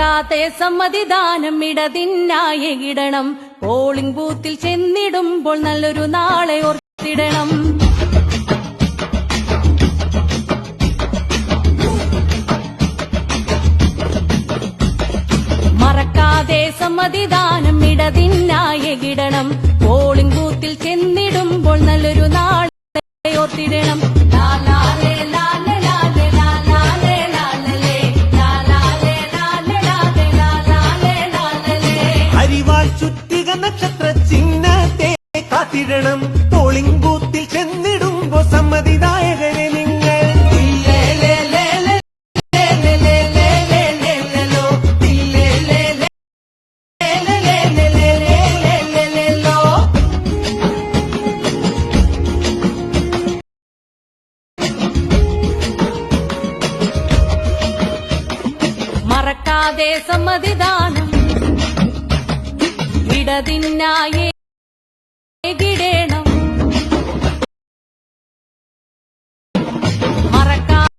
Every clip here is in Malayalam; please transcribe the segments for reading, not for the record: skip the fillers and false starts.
മറക്കാതെ സമ്മതിദാനം ഇടതിനായി ഇടണം. പോളിംഗ് ബൂത്തിൽ ചെന്നിടുമ്പോൾ നല്ലൊരു നാളെ ഓർത്തിടണം. മറക്കാതെ സമ്മതിദാനം ഇടതിനായി ഇടണം. പോളിംഗ് ബൂത്തിൽ ചെന്നിടുമ്പോൾ നല്ലൊരു നാളെ ഓർത്തിടണം. അരിവാൾ ചുറ്റിക നക്ഷത്ര ചിഹ്നത്തെ കാത്തിടണം. പോളിംഗ് ബൂത്തിൽ ചെന്നിടുമ്പോ സമ്മതിദായകരെ നിങ്ങൾ മറക്കാതെ സമ്മതിദാനം ഇടതിനായി ഇടണം. മറക്കാതെ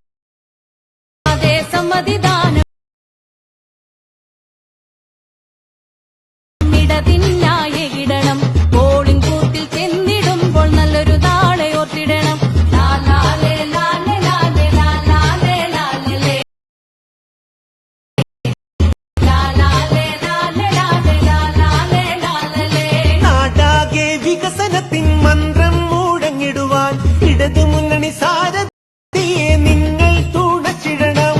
സമ്മതിദാനം ഇടതിനായി ഇടണം. പോളിംഗ് ബൂത്തിൽ ചെന്നിടുമ്പോൾ നല്ലൊരു നാളെ ഓർത്തിടണം. വികസനത്തിൻ മന്ത്രം മുഴങ്ങിടുവാൻ ഇടതു മുന്നണി സാരഥിയെ നിങ്ങൾ തുണച്ചിടണം.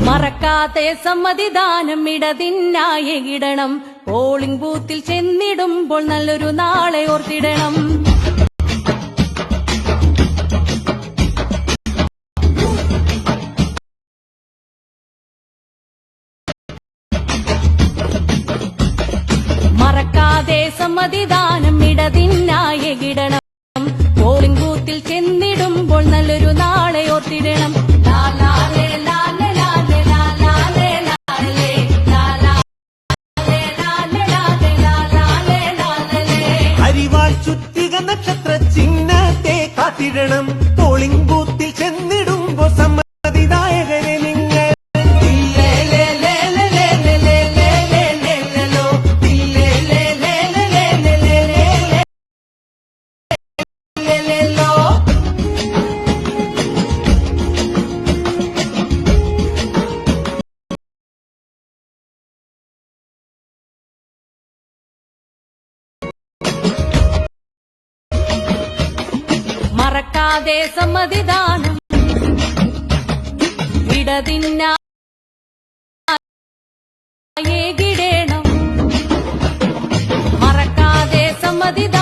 മറക്കാതെ സമ്മതിദാനം ഇടതിനായി ഇടണം. പോളിംഗ് ബൂത്തിൽ ചെന്നിടുമ്പോൾ നല്ലൊരു നാളെ ഓർത്തിടണം. മറക്കാതെ സമ്മതിദാനം ഇടതിനായി ഇടണം. പോളിംഗ് ബൂത്തിൽ ചെന്നിടുമ്പോൾ നല്ലൊരു നാളെ ഓർത്തിടണം. അരിവാൾ ചുറ്റിക നക്ഷത്ര ചിഹ്നത്തെ കാത്തിടണം. പോളിംഗ് ബൂത്തിൽ ചെന്നിടുമ്പോ സമ്മതിദായകരെ നിങ്ങൾ മറക്കാതെ സമ്മതിദാനം ഇടതിനായി ഇടണം. മറക്കാതെ സമ്മതിദാനം